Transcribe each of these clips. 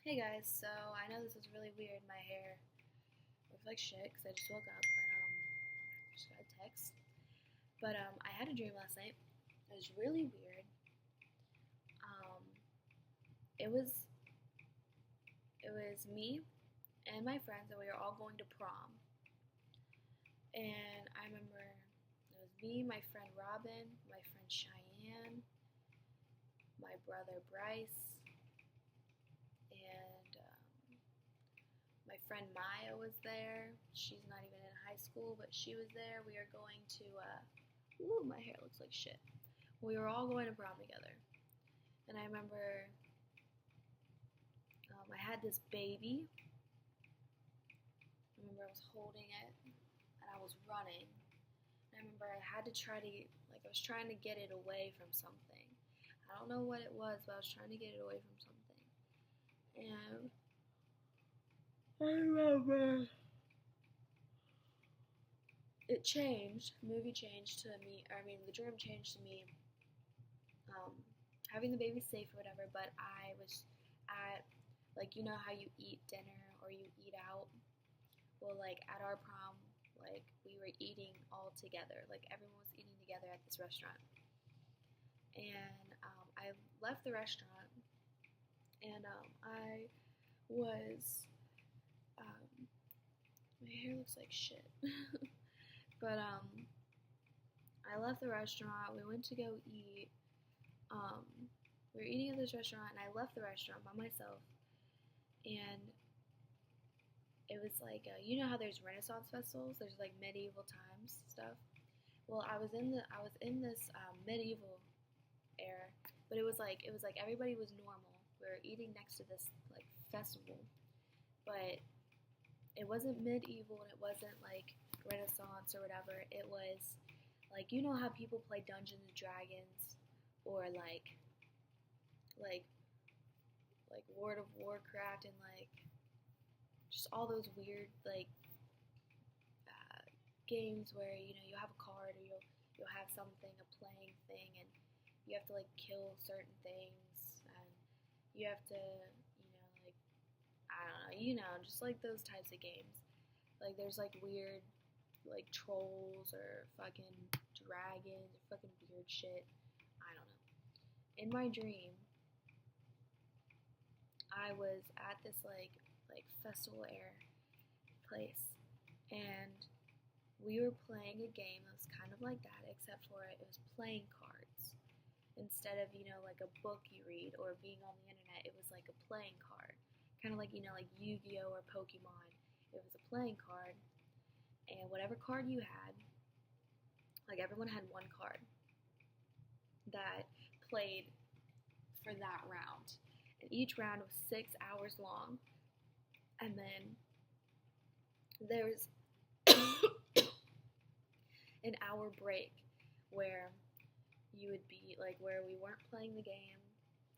Hey guys, so I know this is really weird. My hair looks like shit because I just woke up and just got a text. But I had a dream last night. It was really weird. Um, it was it was me and my friends, and we were all going to prom. And I remember it was me, my friend Robin, my friend Cheyenne, my brother Bryce, and my friend Maya was there. She's not even in high school, but she was there. We are going to. Ooh, my hair looks like shit. We were all going to prom together, and I remember I had this baby. I remember I was holding it, and I was running. And I remember I had to try to I was trying to get it away from something. I don't know what it was, but I was trying to get it away from something. And I remember it changed. The movie changed to me. The dream changed to me um, having the baby safe or whatever. But I was at you know how you eat dinner or you eat out. Well, at our prom, we were eating all together. Like everyone was eating together at this restaurant. And I left the restaurant, and I was my hair looks like shit. But I left the restaurant. We went to go eat. Um, we were eating at this restaurant, and I left the restaurant by myself. And it was you know how there's Renaissance festivals? There's medieval times stuff. Well, I was in this medieval era, but it was like everybody was normal. We were eating next to this festival, but it wasn't medieval and it wasn't Renaissance or whatever. It was you know how people play Dungeons and Dragons or like World of Warcraft and just all those weird games where you'll have a card or you'll have something, a playing thing, and you have to kill certain things, and you have to I don't know, just those types of games. There's weird trolls or fucking dragons or fucking weird shit. I don't know. In my dream, I was at this festival air place, and we were playing a game that was kind of like that, except for it was playing cards. Instead of, a book you read or being on the internet, it was like a playing card. Kind of like Yu-Gi-Oh! Or Pokemon. It was a playing card, and whatever card you had, everyone had one card that played for that round. And each round was 6 hours long, and then there was an hour break where you would be where we weren't playing the game.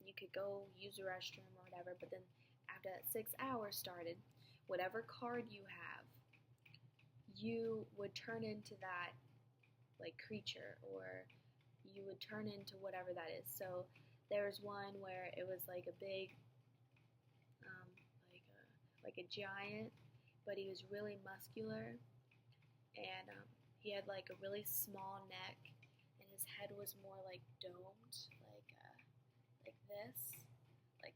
You could go use the restroom or whatever, but then after that 6 hours started, whatever card you have, you would turn into that creature, or you would turn into whatever that is. So there was one where it was a big um, a giant, but he was really muscular, and he had a really small neck, and his head was more domed, like this,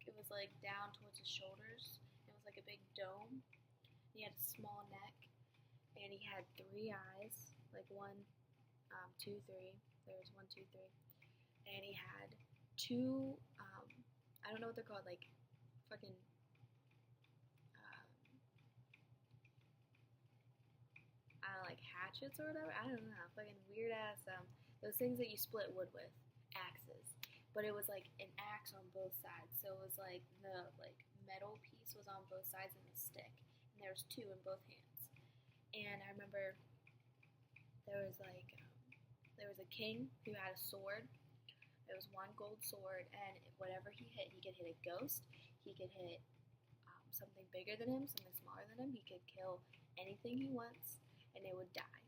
it was down towards his shoulders. It was a big dome. He had a small neck, and he had 3 eyes, one, 2, 3. There was 1, 2, 3, and he had 2. I don't know what they're called, fucking. I don't know, hatchets or whatever. I don't know, fucking weird ass. Those things that you split wood with, axes. But it was an axe on both sides. So it was the metal piece was on both sides and the stick, and there was 2 in both hands. And I remember there was there was a king who had a sword. It was 1 gold sword, and whatever he hit, he could hit a ghost. He could hit something bigger than him, something smaller than him. He could kill anything he wants, and it would die.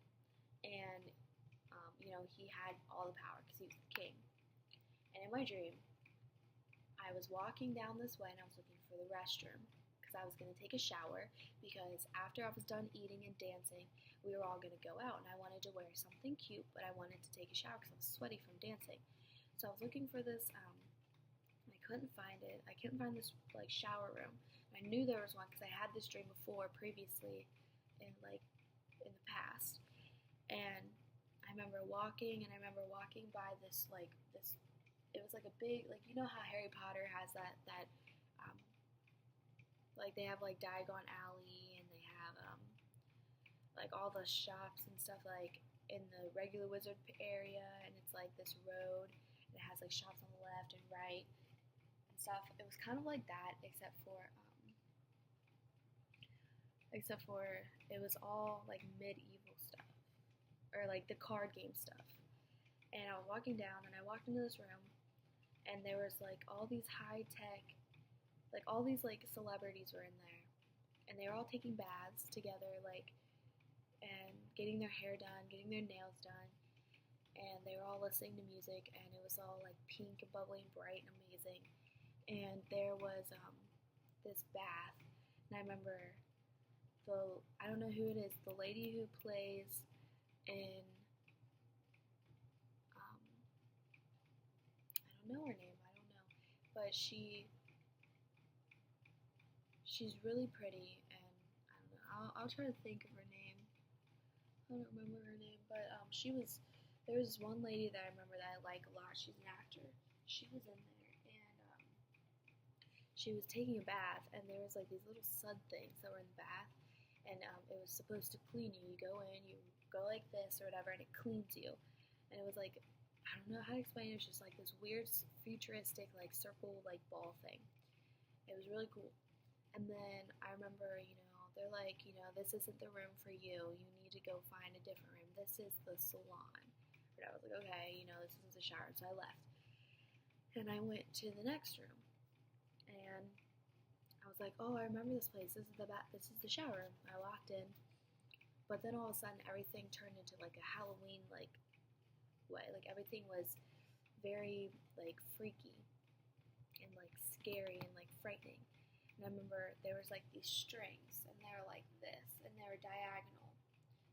And he had all the power because he was the king. And in my dream, I I was walking down this way and I was looking for the restroom because I was going to take a shower because after I was done eating and dancing, we were all going to go out and I wanted to wear something cute, but I wanted to take a shower because I was sweaty from dancing. So I was looking for this, and I couldn't find it. I couldn't find this like shower room. I knew there was one because I had this dream before previously in in the past. And I remember walking by this it was like a big, like, you know how Harry Potter has that um like they have like Diagon Alley and they have like all the shops and stuff like in the regular wizard area, and it's like this road and it has like shops on the left and right and stuff. It was kind of like that except for it was all like medieval stuff or like the card game stuff. And I was walking down and I walked into this room and there was like all these high tech, like all these like celebrities were in there and they were all taking baths together, like, and getting their hair done, getting their nails done, and they were all listening to music and it was all like pink and bubbly and bright and amazing. And there was this bath, and I remember I don't know who it is, the lady who plays in I don't know her name, but she's really pretty, and I don't know, I'll try to think of her name. I don't remember her name, but there was this one lady that I remember that I like a lot. She's an actor. She was in there, and she was taking a bath, and there was like these little sud things that were in the bath, and it was supposed to clean you. You go in, you go like this or whatever, and it cleans you. And it was like, I don't know how to explain it. It was just like this weird futuristic like circle like ball thing. It was really cool. And then I remember, they're like, this isn't the room for you. You need to go find a different room. This is the salon. And I was like, okay, this isn't the shower. So I left. And I went to the next room. And I was like, oh, I remember this place. This is the shower room. I walked in. But then all of a sudden, everything turned into like a Halloween like way. Like everything was very like freaky and like scary and like frightening. And I remember there was like these strings, and they were like this, and they were diagonal.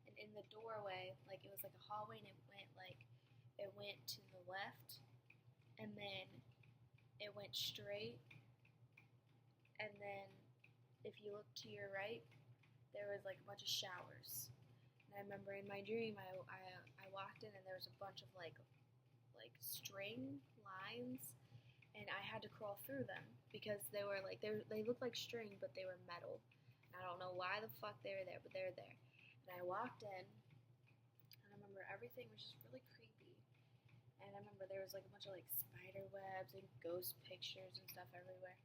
And in the doorway, like it was like a hallway, and it went to the left, and then it went straight, and then if you look to your right, there was like a bunch of showers. And I remember in my dream, I walked in and there was a bunch of like string lines, and I had to crawl through them because they were like they looked like string, but they were metal. And I don't know why the fuck they were there, but they were there. And I walked in, and I remember everything was just really creepy. And I remember there was like a bunch of like spider webs and ghost pictures and stuff everywhere.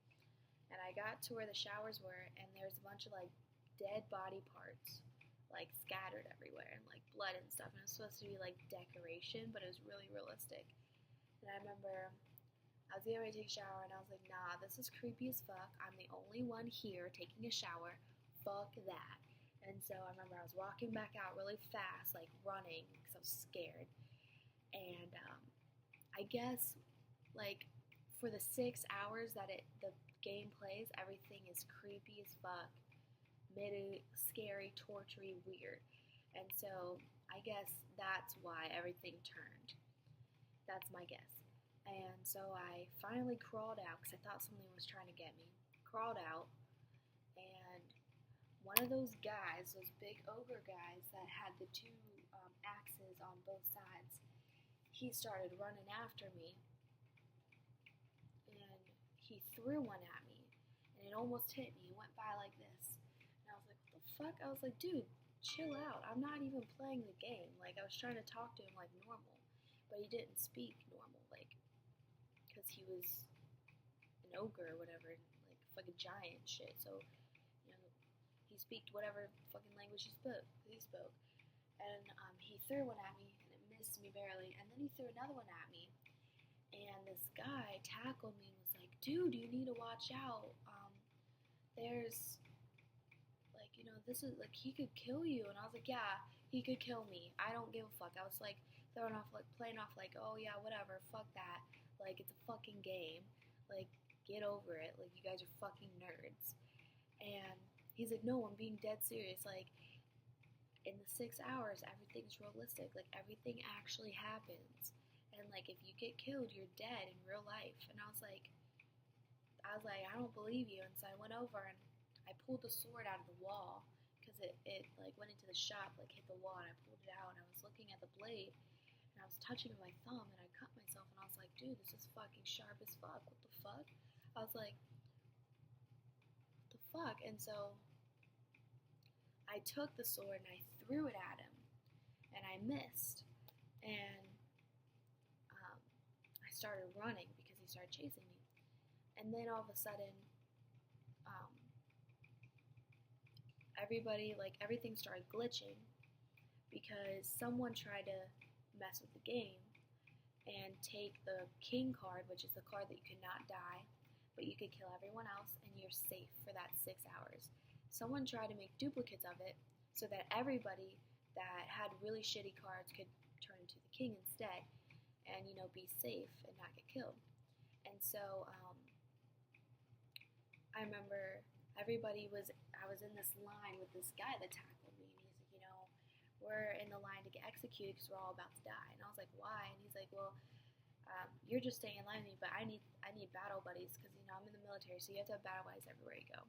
And I got to where the showers were, and there was a bunch of like dead body parts like scattered everywhere, and like blood and stuff, and it was supposed to be like decoration, but it was really realistic. And I remember I was getting ready to take a shower, and I was like, nah, this is creepy as fuck. I'm the only one here taking a shower. Fuck that. And so I remember I was walking back out really fast, like running, because I was scared. And I guess like for the 6 hours that the game plays, everything is creepy as fuck, scary, tortury, weird. And so I guess that's why everything turned. That's my guess. And so I finally crawled out because I thought something was trying to get me. Crawled out, and one of those guys, those big ogre guys that had the two axes on both sides, he started running after me, and he threw one at me, and it almost hit me. It went by like this, and I was like, what the fuck? I was like, dude, chill out. I'm not even playing the game. Like, I was trying to talk to him like normal, but he didn't speak normal, like, because he was an ogre or whatever, like fucking giant shit. So, he speaked whatever fucking language he spoke. And he threw one at me, and it missed me barely. And then he threw another one at me, and this guy tackled me and was like, dude, you need to watch out. There's like, this is like, he could kill you. And I was like, yeah, he could kill me. I don't give a fuck. I was like playing off like, oh yeah, whatever, fuck that. Like, it's a fucking game. Like, get over it. Like, you guys are fucking nerds. And he's like, no, I'm being dead serious. Like, in the 6 hours, everything's realistic. Like, everything actually happens. And, like, if you get killed, you're dead in real life. And I was like, I don't believe you. And so I went over and I pulled the sword out of the wall because it like went into the shop, like hit the wall, and I pulled it out and I was looking at the blade and I was touching with my thumb and I cut myself and I was like, dude, this is fucking sharp as fuck. What the fuck? I was like, what the fuck? And so I took the sword and I threw it at him and I missed. And I started running because he started chasing me. And then all of a sudden, everybody, like, everything started glitching because someone tried to mess with the game and take the king card, which is the card that you cannot die, but you could kill everyone else and you're safe for that 6 hours. Someone tried to make duplicates of it so that everybody that had really shitty cards could turn into the king instead and, you know, be safe and not get killed. And so, I remember I was in this line with this guy that tackled me, and he's like, you know, we're in the line to get executed because we're all about to die. And I was like, why? And he's like, well, you're just staying in line with me, but I need battle buddies because, you know, I'm in the military, so you have to have battle buddies everywhere you go.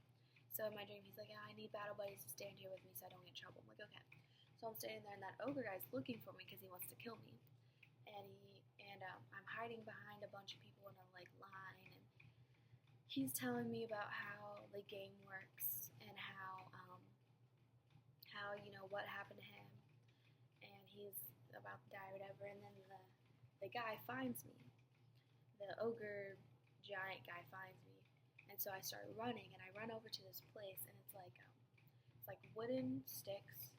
So in my dream, he's like, yeah, I need battle buddies to stand here with me so I don't get in trouble. I'm like, okay. So I'm standing there, and that ogre guy's looking for me because he wants to kill me. And I'm hiding behind a bunch of people in a, like, line, and he's telling me about how the game works and how you know, what happened to him, and he's about to die or whatever. And then the guy finds me, the ogre giant guy finds me, and so I start running, and I run over to this place, and it's like wooden sticks,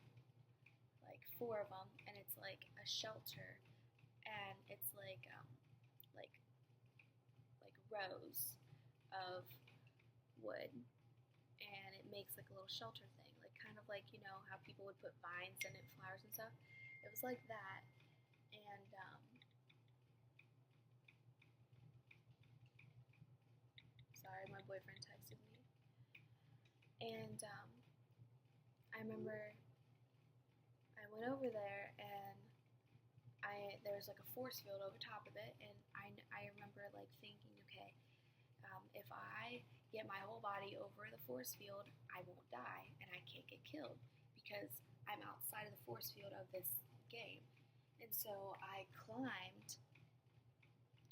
like 4 of them, and it's like a shelter, and it's like rows of wood, and it makes like a little shelter thing, like kind of like, you know, how people would put vines in it, flowers and stuff. It was like that. And sorry, my boyfriend texted me. And I remember I went over there, and there was like a force field over top of it, and I remember like thinking, okay, if I get my whole body over the force field, I won't die and I can't get killed because I'm outside of the force field of this game. And so I climbed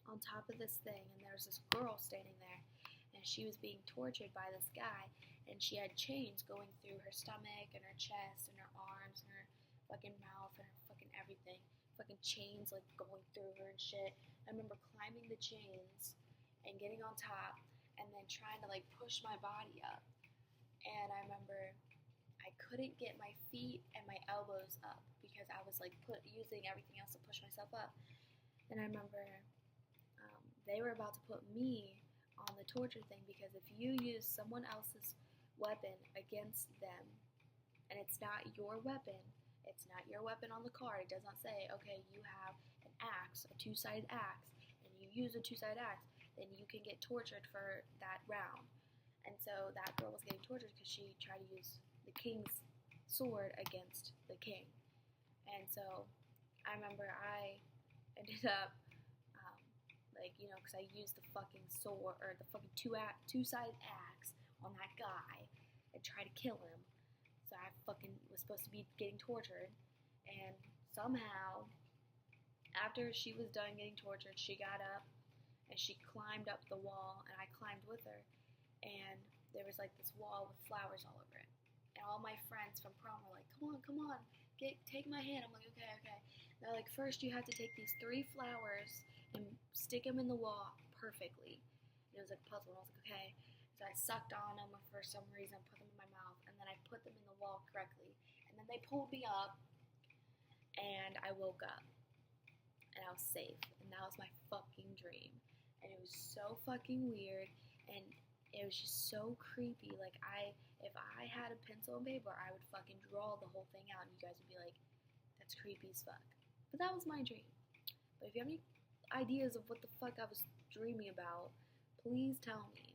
on top of this thing, and there was this girl standing there, and she was being tortured by this guy, and she had chains going through her stomach and her chest and her arms and her fucking mouth and her fucking everything. Fucking chains like going through her and shit. I remember climbing the chains and getting on top and then trying to like push my body up. And I remember I couldn't get my feet and my elbows up because I was like using everything else to push myself up. And I remember they were about to put me on the torture thing because if you use someone else's weapon against them and it's not your weapon, it's not your weapon on the card, it does not say, okay, you have an axe, a 2-sided axe, and you use a 2-sided axe, then you can get tortured for that round. And so that girl was getting tortured because she tried to use the king's sword against the king. And so I remember I ended up, like, you know, because I used the fucking sword, or the fucking 2-sided axe on that guy and tried to kill him. So I fucking was supposed to be getting tortured. And somehow, after she was done getting tortured, she got up and she climbed up the wall, and I climbed with her. And there was like this wall with flowers all over it. And all my friends from prom were like, come on, take my hand. I'm like, okay. And they're like, first you have to take these 3 flowers and stick them in the wall perfectly. And it was like a puzzle, and I was like, okay. So I sucked on them for some reason, put them in my mouth, and then I put them in the wall correctly. And then they pulled me up, and I woke up. And I was safe. And that was my fucking dream. And it was so fucking weird, and it was just so creepy. Like, if I had a pencil and paper, I would fucking draw the whole thing out, and you guys would be like, that's creepy as fuck. But that was my dream. But if you have any ideas of what the fuck I was dreaming about, Please tell me.